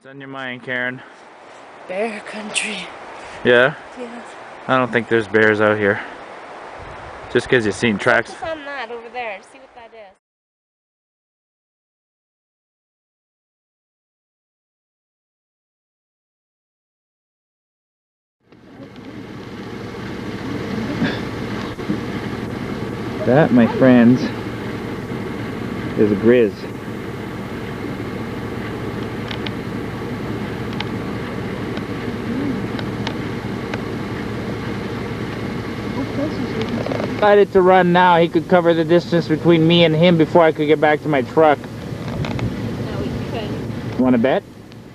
What's on your mind, Karen? Bear country. Yeah? Yes. I don't think there's bears out here. Just because you've seen tracks. Focus on that over there. See what that is. That, my friends, is a grizz. Decided to run now. He could cover the distance between me and him before I could get back to my truck. No, we couldn't. Want to bet?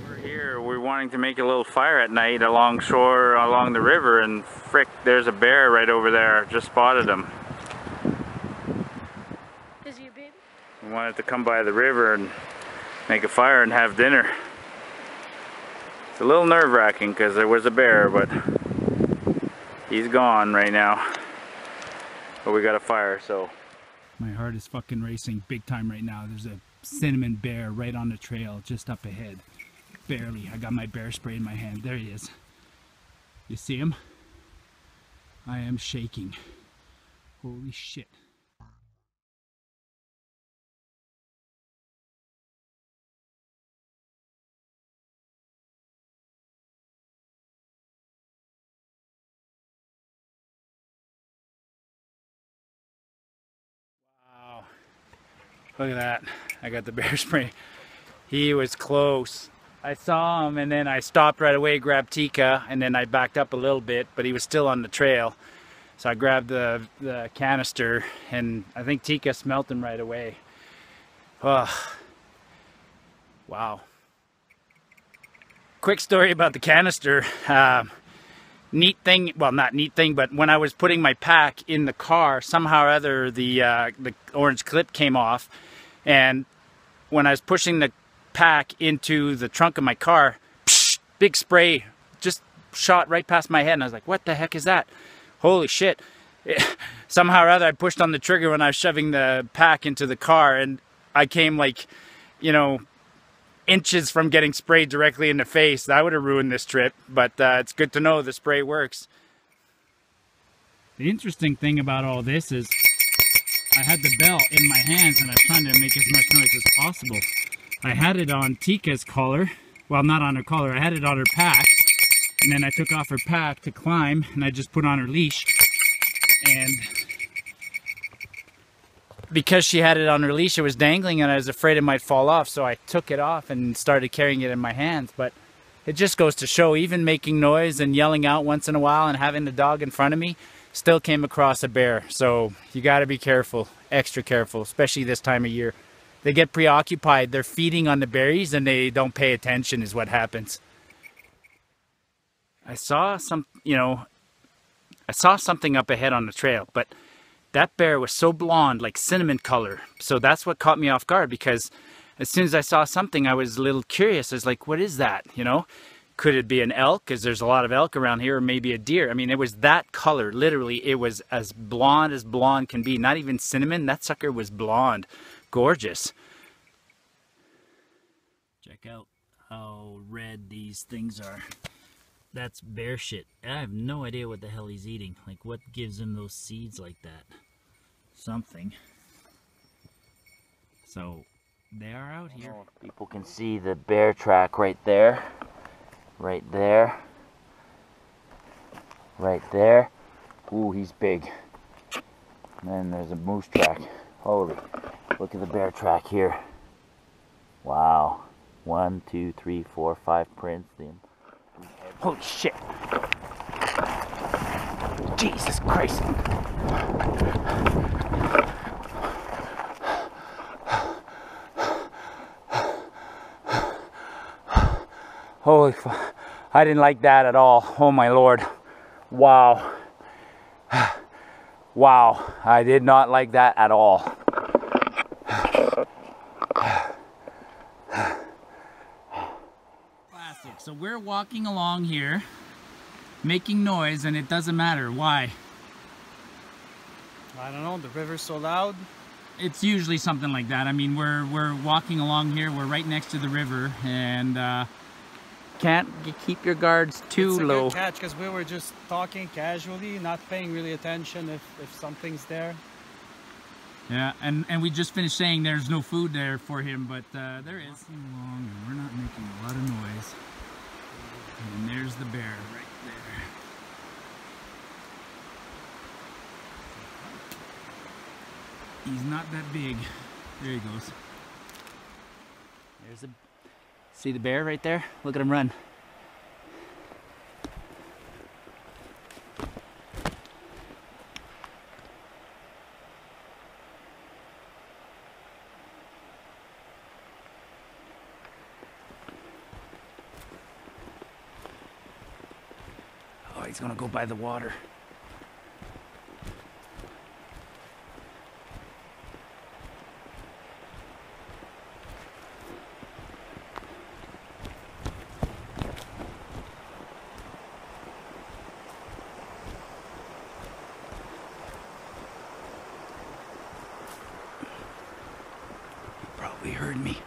We're here. We're wanting to make a little fire at night along shore, along the river, and frick, there's a bear right over there. Just spotted him. Is he a baby? We wanted to come by the river and make a fire and have dinner. It's a little nerve-wracking because there was a bear, but he's gone right now. But we got a fire, so. My heart is fucking racing big time right now. There's a cinnamon bear right on the trail just up ahead. Barely. I got my bear spray in my hand. There he is. You see him? I am shaking. Holy shit. Wow. Look at that. I got the bear spray. He was close. I saw him and then I stopped right away, grabbed Tika, and then I backed up a little bit, but he was still on the trail. So I grabbed the canister and I think Tika smelt him right away. Oh, wow. Quick story about the canister. Neat thing, well not neat thing, but when I was putting my pack in the car, somehow or other the orange clip came off, and when I was pushing the pack into the trunk of my car, psh, big spray just shot right past my head, and I was like, what the heck is that? Holy shit. Somehow or other I pushed on the trigger when I was shoving the pack into the car, and I came like, you know, inches from getting sprayed directly in the face. That would have ruined this trip, but it's good to know the spray works. The interesting thing about all this is I had the bell in my hands and I was trying to make as much noise as possible. I had it on Tika's collar. Well, not on her collar. I had it on her pack. And then I took off her pack to climb and I just put on her leash. And because she had it on her leash, it was dangling and I was afraid it might fall off. So I took it off and started carrying it in my hands. But it just goes to show, even making noise and yelling out once in a while and having the dog in front of me, still came across a bear. So you got to be careful, extra careful, especially this time of year. They get preoccupied. They're feeding on the berries and they don't pay attention is what happens. I saw something up ahead on the trail, but that bear was so blonde, like cinnamon color. So that's what caught me off guard, because as soon as I saw something, I was a little curious. I was like, what is that? You know, could it be an elk? Because there's a lot of elk around here, or maybe a deer. I mean, it was that color. Literally, it was as blonde can be. Not even cinnamon. That sucker was blonde. Gorgeous. Check out how red these things are. That's bear shit. I have no idea what the hell he's eating. Like, what gives him those seeds like that? Something. So, they are out here. People can see the bear track right there. Right there. Right there. Ooh, he's big. And then there's a moose track. Holy, look at the bear track here. Wow. 1, 2, 3, 4, 5 prints. Holy shit. Jesus Christ. Holy fuck. I didn't like that at all. Oh my Lord. Wow. Wow. I did not like that at all. So we're walking along here, making noise, and it doesn't matter. Why? I don't know, the river's so loud. It's usually something like that. I mean, we're walking along here, we're right next to the river, and can't keep your guards too it's a low. good catch because we were just talking casually, not paying really attention if something's there. Yeah, and we just finished saying there's no food there for him, but there is. Along, and we're not making a lot of noise. And there's the bear right there. He's not that big. There he goes. There's a. See the bear right there? Look at him run. Oh, he's gonna go by the water. Probably heard me.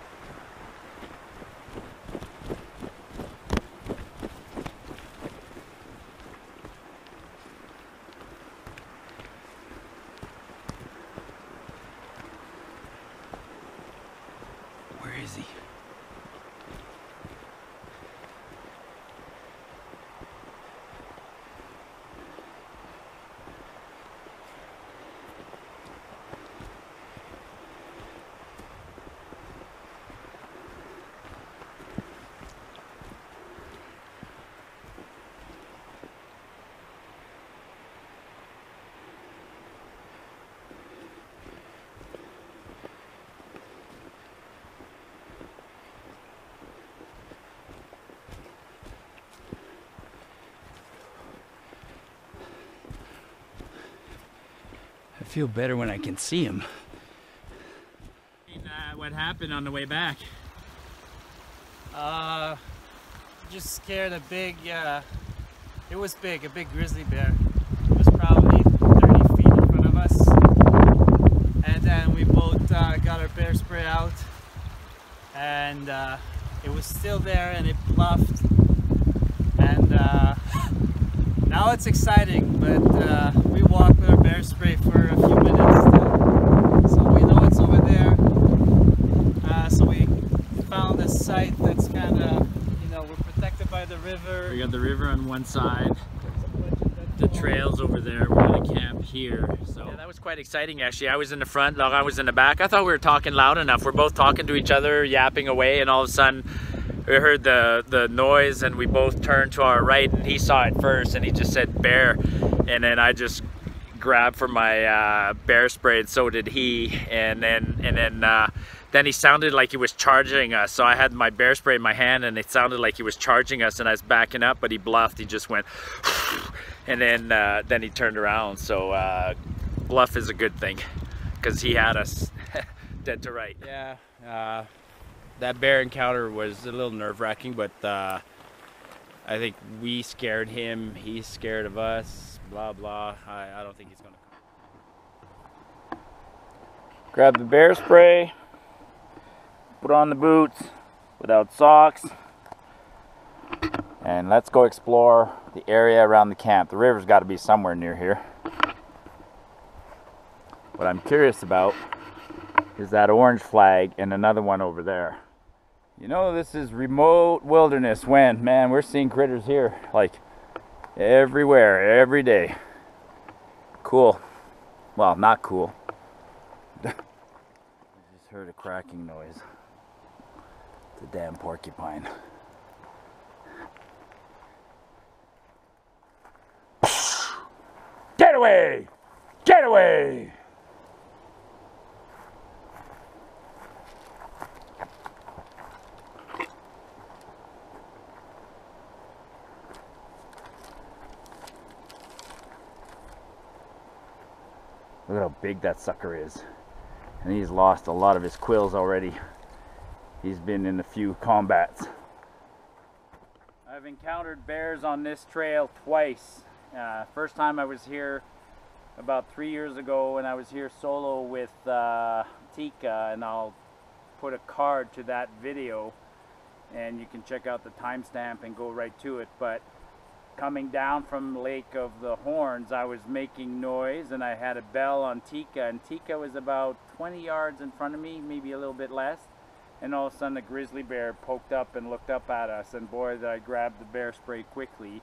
Where is he? I feel better when I can see him. What happened on the way back? Just scared a big, it was big, a big grizzly bear. It was probably 30 feet in front of us. And then we both got our bear spray out. And it was still there and it bluffed. And now it's exciting, but we walked with our bear spray for a few minutes. So we know it's over there. So we found a site that's kind of, you know, we're protected by the river. We got the river on one side, the trails over there. We're gonna camp here. So yeah, that was quite exciting actually. I was in the front, Laurent was in the back. I thought we were talking loud enough. We're both talking to each other, yapping away, and all of a sudden we heard the noise and we both turned to our right and he saw it first and he just said bear, and then I just grabbed for my bear spray and so did he, and then he sounded like he was charging us, so I had my bear spray in my hand and it sounded like he was charging us and I was backing up, but he bluffed. He just went and then he turned around. So bluff is a good thing because he had us dead to right. Yeah, that bear encounter was a little nerve-wracking, but I think we scared him, he's scared of us, blah blah. I don't think he's gonna come. Grab the bear spray, put on the boots without socks, and let's go explore the area around the camp. The river's got to be somewhere near here. What I'm curious about is that orange flag and another one over there. You know, this is remote wilderness when, man, we're seeing critters here like everywhere, every day. Cool. Well, not cool. I just heard a cracking noise. It's a damn porcupine. Get away! Get away! Look at how big that sucker is. And he's lost a lot of his quills already. He's been in a few combats. I've encountered bears on this trail twice. First time I was here about 3 years ago, and I was here solo with Tika, and I'll put a card to that video. and you can check out the timestamp and go right to it. But coming down from Lake of the Horns, I was making noise and I had a bell on Tika, and Tika was about 20 yards in front of me, maybe a little bit less, and all of a sudden a grizzly bear poked up and looked up at us, and boy did I grab the bear spray quickly.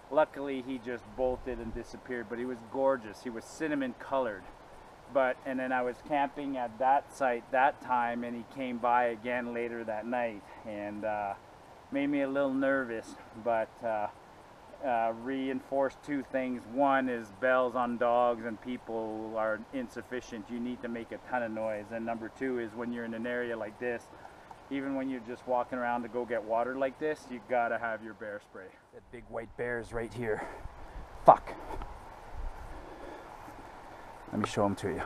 Luckily he just bolted and disappeared, but he was gorgeous. He was cinnamon colored. And then I was camping at that site that time, and he came by again later that night, and made me a little nervous, but reinforced two things. One is bells on dogs and people are insufficient. You need to make a ton of noise. And number two is when you're in an area like this, even when you're just walking around to go get water like this, you gotta have your bear spray. That big white bear is right here. Fuck. Let me show him to you.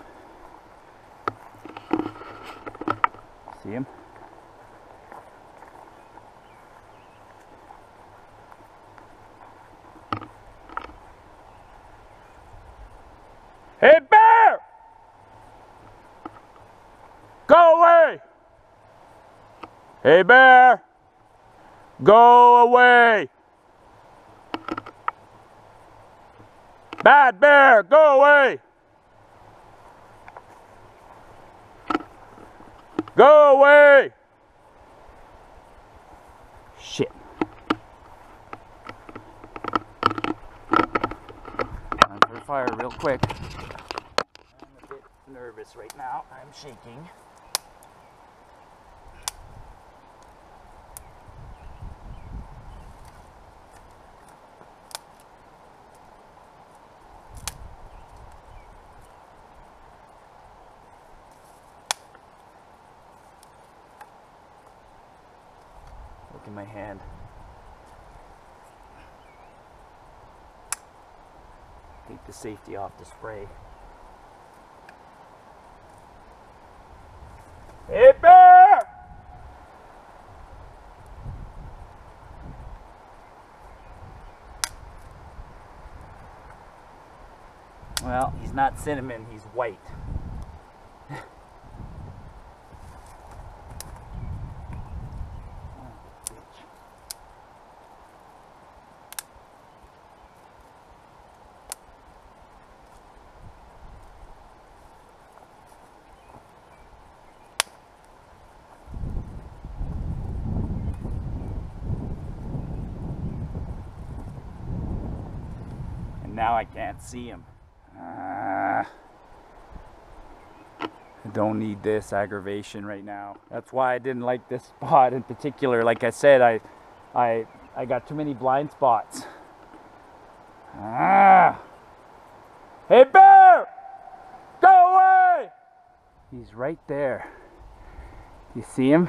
See him? Hey, bear! Go away! Hey, bear! Go away! Bad bear, go away! Go away! Shit. Time for the fire real quick. I'm a bit nervous right now. I'm shaking. Look in my hand. Take the safety off the spray. Hey, bear! Well, he's not cinnamon, he's white. Now I can't see him. I don't need this aggravation right now. That's why I didn't like this spot in particular. Like I said, I got too many blind spots. Hey, bear! Go away! He's right there. You see him?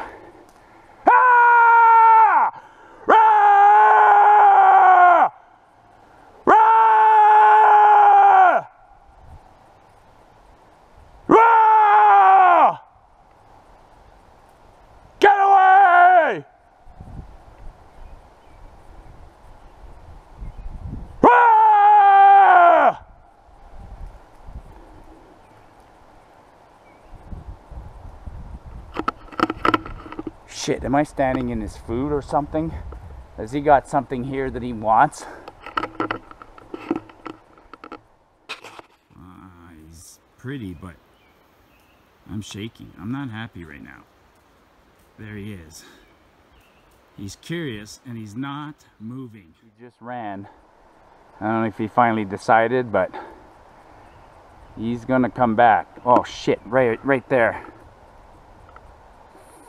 Shit, am I standing in his food or something? Has he got something here that he wants? He's pretty, but I'm shaking. I'm not happy right now. There he is. He's curious and he's not moving. He just ran. I don't know if he finally decided, but he's gonna come back. Oh shit, right there.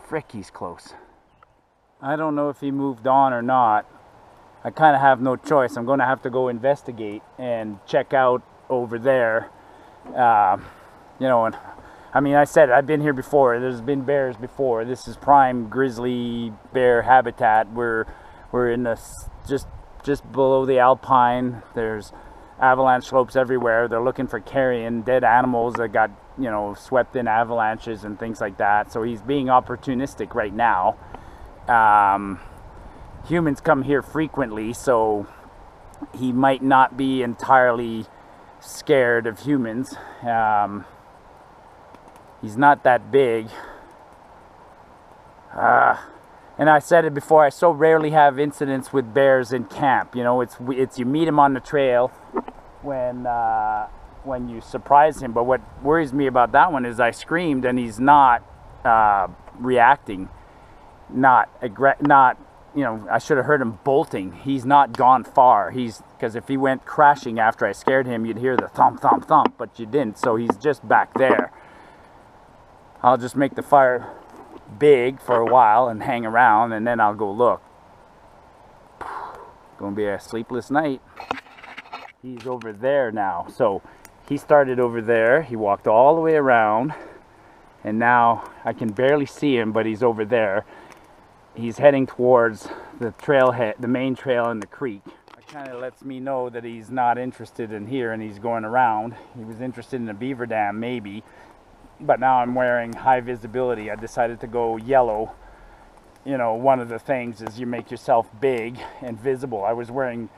Frick, he's close. I don't know if he moved on or not. I kind of have no choice. I'm going to have to go investigate and check out over there. You know, and I mean, I said I've been here before. There's been bears before. This is prime grizzly bear habitat. We're in the just below the alpine. There's avalanche slopes everywhere. They're looking for carrion dead animals that got, you know, swept in avalanches and things like that. So he's being opportunistic right now. Humans come here frequently, so he might not be entirely scared of humans. He's not that big. And I said it before, I so rarely have incidents with bears in camp. You know, it's you meet him on the trail when you surprise him. But what worries me about that one is I screamed and he's not reacting, not, you know, I should have heard him bolting. He's not gone far. Because if he went crashing after I scared him, you'd hear the thump, thump, thump, but you didn't. So he's just back there. I'll just make the fire big for a while and hang around, and then I'll go look. Gonna be a sleepless night. He's over there now. So he started over there. He walked all the way around, and now I can barely see him, but he's over there. He's heading towards the trailhead, the main trail in the creek. It kind of lets me know that he's not interested in here and he's going around. He was interested in a beaver dam maybe, but now I'm wearing high visibility. I decided to go yellow. You know, one of the things is you make yourself big and visible. I was wearing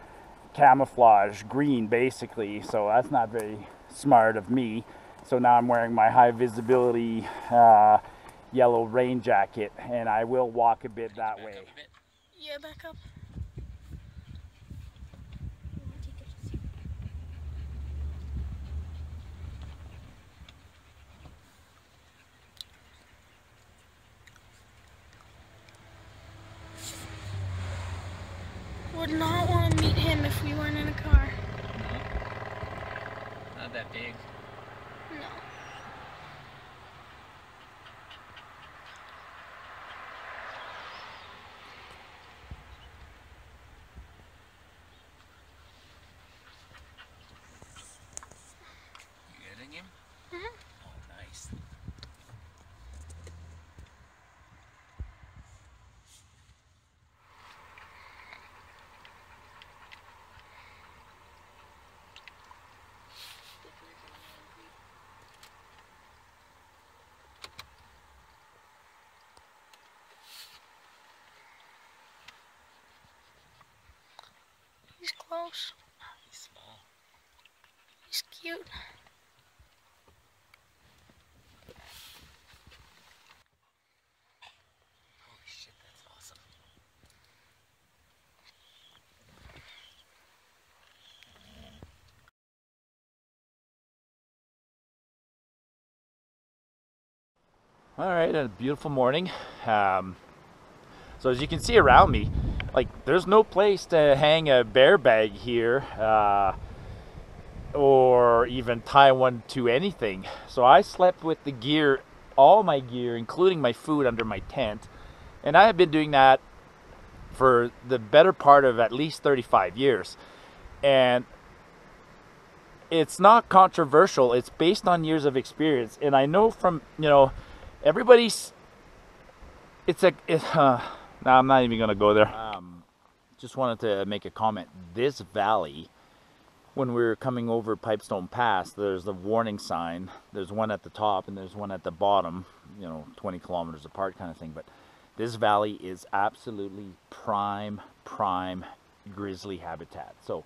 camouflage green basically, so that's not very smart of me. So now I'm wearing my high visibility yellow rain jacket, and I will walk a bit that way. Yeah, back up. Would not want to meet him if we weren't in a car. No. Not that big. No. You getting him? Mhm. Oh, nice. He's close. He's small. He's cute. Holy shit, that's awesome. All right, a beautiful morning. So as you can see around me, like there's no place to hang a bear bag here or even tie one to anything. So I slept with the gear, all my gear, including my food, under my tent. And I have been doing that for the better part of at least 35 years. And it's not controversial. It's based on years of experience. And I know from, you know, everybody's, no, I'm not even gonna go there. Just wanted to make a comment. This valley, when we were coming over Pipestone Pass, there's a warning sign. There's one at the top and there's one at the bottom, you know, 20 kilometers apart kind of thing. But this valley is absolutely prime grizzly habitat. So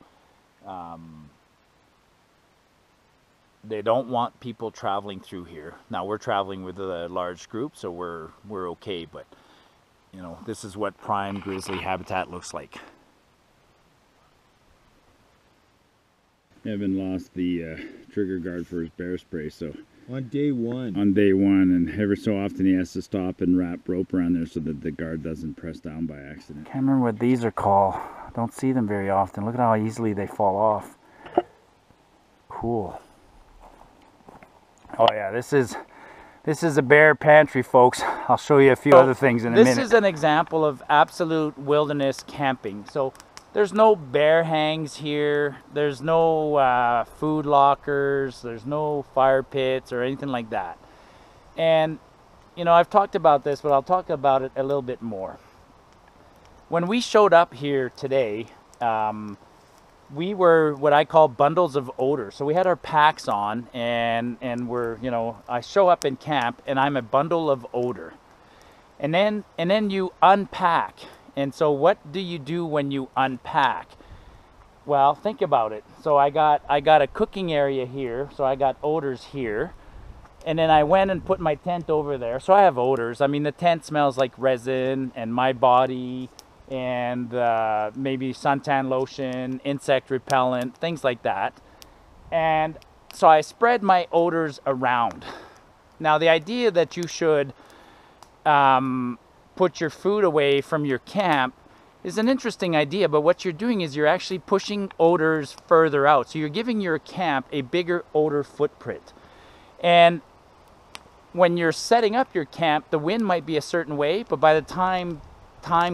they don't want people traveling through here. Now we're traveling with a large group, so we're okay, but you know, this is what prime grizzly habitat looks like. Evan lost the trigger guard for his bear spray, so On day one, and ever so often he has to stop and wrap rope around there so that the guard doesn't press down by accident. Can't remember what these are called. Don't see them very often. Look at how easily they fall off. Cool. Oh yeah, this is a bear pantry, folks. I'll show you a few other things in a minute. This is an example of absolute wilderness camping. So there's no bear hangs here. There's no food lockers. There's no fire pits or anything like that. And, you know, I've talked about this, but I'll talk about it a little bit more. When we showed up here today, we were what I call bundles of odor. So we had our packs on, and we're, you know, I show up in camp and I'm a bundle of odor. And then you unpack. And so what do you do when you unpack? Well, think about it. So I got a cooking area here, so I got odors here. And then I went and put my tent over there. So I have odors. I mean, the tent smells like resin and my body and maybe suntan lotion, insect repellent, things like that. And so I spread my odors around. Now, the idea that you should put your food away from your camp is an interesting idea, but what you're doing is you're actually pushing odors further out. So you're giving your camp a bigger odor footprint. And when you're setting up your camp, the wind might be a certain way, but by the time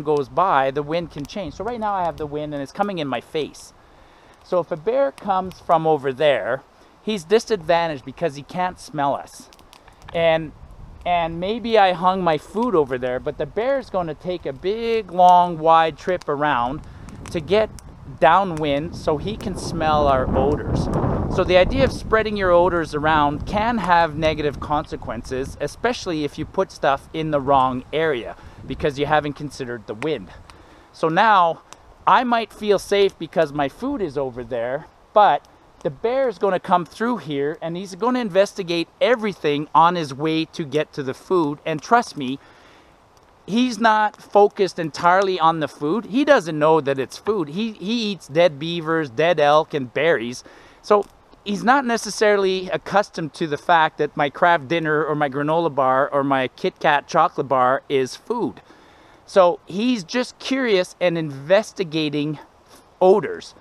goes by, the wind can change. So right now I have the wind and it's coming in my face. So if a bear comes from over there, he's disadvantaged because he can't smell us. And maybe I hung my food over there, but the bear's going to take a big, long, wide trip around to get downwind so he can smell our odors. So the idea of spreading your odors around can have negative consequences, especially if you put stuff in the wrong area because you haven't considered the wind. So now I might feel safe because my food is over there, but the bear is going to come through here and he's going to investigate everything on his way to get to the food. And trust me, he's not focused entirely on the food. He doesn't know that it's food. He eats dead beavers, dead elk, and berries. So he's not necessarily accustomed to the fact that my Kraft dinner or my granola bar or my Kit Kat chocolate bar is food. So he's just curious and investigating odors.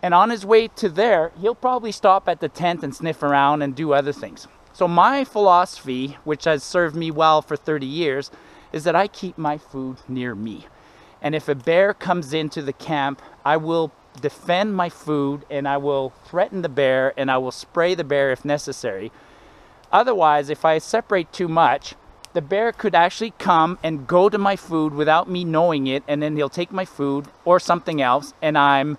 And on his way to there, he'll probably stop at the tent and sniff around and do other things. So my philosophy, which has served me well for 30 years, is that I keep my food near me. And if a bear comes into the camp, I will defend my food and I will threaten the bear and I will spray the bear if necessary. Otherwise, if I separate too much, the bear could actually come and go to my food without me knowing it, and then he'll take my food or something else, and I'm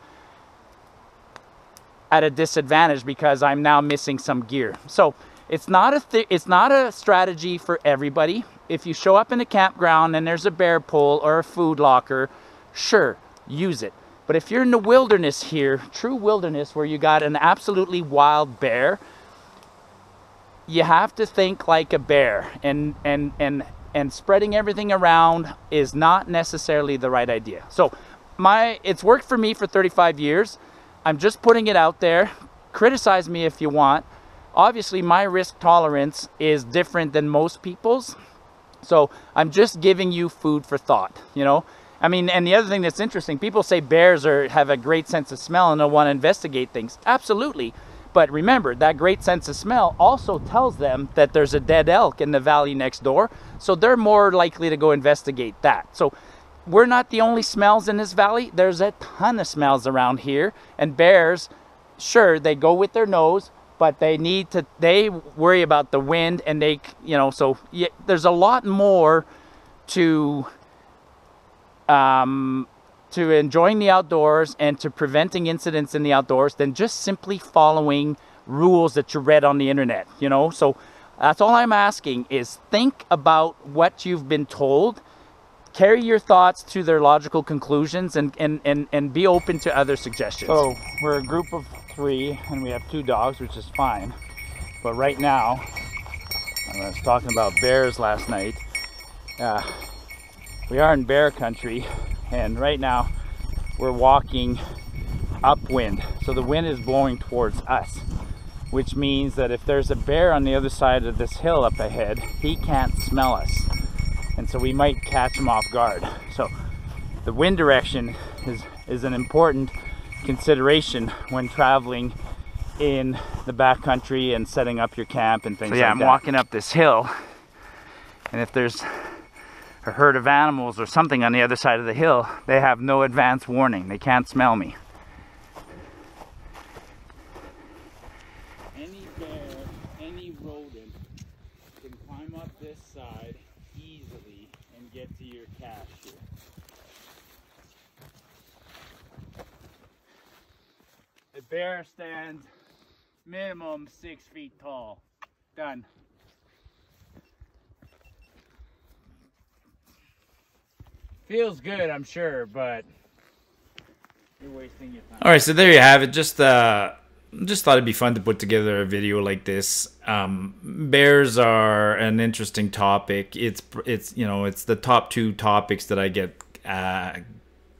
at a disadvantage because I'm now missing some gear. So it's not a strategy for everybody. If you show up in a campground and there's a bear pole or a food locker, sure, use it. But if you're in the wilderness here, true wilderness, where you got an absolutely wild bear, you have to think like a bear, and spreading everything around is not necessarily the right idea. So it's worked for me for 35 years. I'm just putting it out there. Criticize me if you want. Obviously, my risk tolerance is different than most people's. So I'm just giving you food for thought, you know? I mean, and the other thing that's interesting, people say bears have a great sense of smell and they'll want to investigate things. Absolutely. But remember, that great sense of smell also tells them that there's a dead elk in the valley next door. So they're more likely to go investigate that. So we're not the only smells in this valley. There's a ton of smells around here. And bears, sure, they go with their nose, but they worry about the wind, and so yeah, there's a lot more to enjoying the outdoors and to preventing incidents in the outdoors than just simply following rules that you read on the internet, you know? So that's all I'm asking is think about what you've been told, carry your thoughts to their logical conclusions, and be open to other suggestions. So we're a group of 3 and we have 2 dogs, which is fine. But right now, I was talking about bears last night. We are in bear country, and right now we're walking upwind. So the wind is blowing towards us, which means that if there's a bear on the other side of this hill up ahead, he can't smell us. And so we might catch him off guard. So the wind direction is an important consideration when traveling in the backcountry and setting up your camp and things like that. I'm walking up this hill, and if there's a herd of animals or something on the other side of the hill, they have no advance warning. They can't smell me. Any bear, any rodent can climb up this side easily and get to your cache here. The bear stands minimum 6 feet tall. Done. Feels good, I'm sure, but you're wasting your time. All right, so there you have it. Just just thought it'd be fun to put together a video like this. Bears are an interesting topic. It's you know, it's the top two topics that I get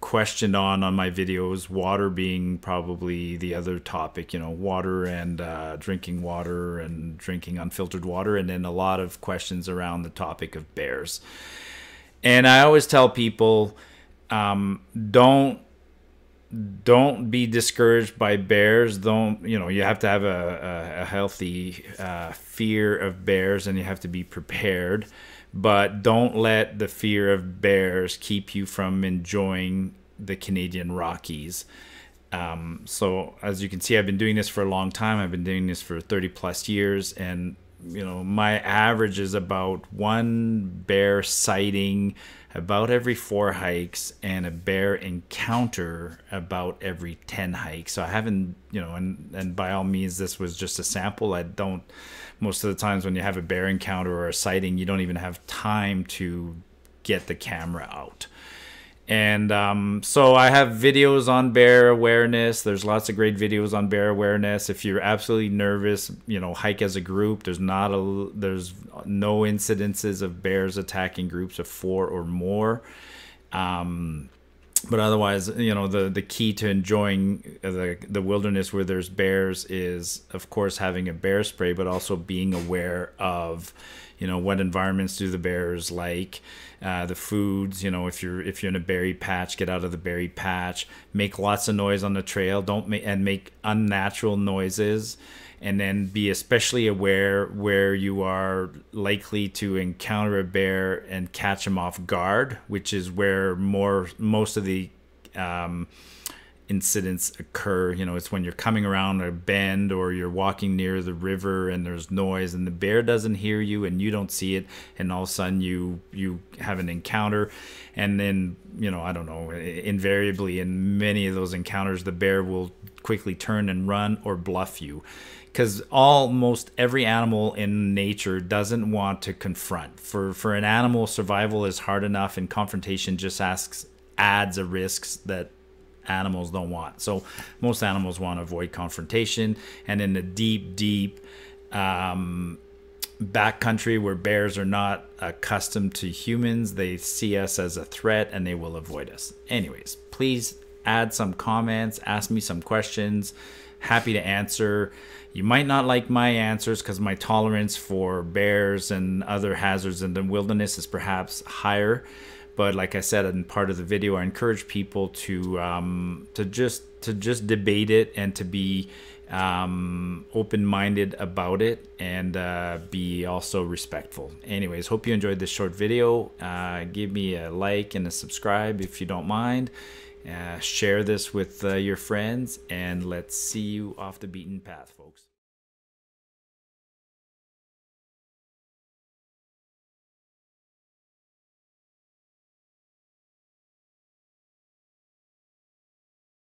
questioned on my videos, water being probably the other topic, you know, water and drinking water and drinking unfiltered water, and then a lot of questions around the topic of bears. And I always tell people, don't be discouraged by bears. Don't, you know, you have to have a healthy fear of bears, and you have to be prepared. But don't let the fear of bears keep you from enjoying the Canadian Rockies. So as you can see, I've been doing this for a long time. I've been doing this for 30 plus years, and you know, my average is about one bear sighting about every 4 hikes and a bear encounter about every 10 hikes. So I haven't, you know, and by all means, this was just a sample. I don't, most of the times when you have a bear encounter or a sighting, you don't even have time to get the camera out. And so I have videos on bear awareness. There's lots of great videos on bear awareness. If you're absolutely nervous, you know, hike as a group. There's no incidences of bears attacking groups of 4 or more. But otherwise, you know, the key to enjoying the wilderness where there's bears is, of course, having a bear spray, but also being aware of, you know, what environments do the bears like, the foods. You know, if you're in a berry patch, get out of the berry patch. Make lots of noise on the trail. Don't make unnatural noises. And then be especially aware where you are likely to encounter a bear and catch him off guard, which is where most of the incidents occur. You know, it's when you're coming around a bend or you're walking near the river and there's noise and the bear doesn't hear you and you don't see it, and all of a sudden you have an encounter. And then, you know, I don't know, invariably in many of those encounters, the bear will quickly turn and run or bluff you. Because almost every animal in nature doesn't want to confront. For an animal, survival is hard enough, and confrontation just adds a risk that animals don't want. So most animals want to avoid confrontation. And in the deep backcountry where bears are not accustomed to humans, they see us as a threat and they will avoid us. Anyways, please add some comments, ask me some questions. Happy to answer. You might not like my answers because my tolerance for bears and other hazards in the wilderness is perhaps higher. But like I said in part of the video, I encourage people to just debate it and to be open-minded about it, and be also respectful. Anyways, hope you enjoyed this short video. Give me a like and a subscribe if you don't mind. Share this with your friends, and let's see you off the beaten path, folks.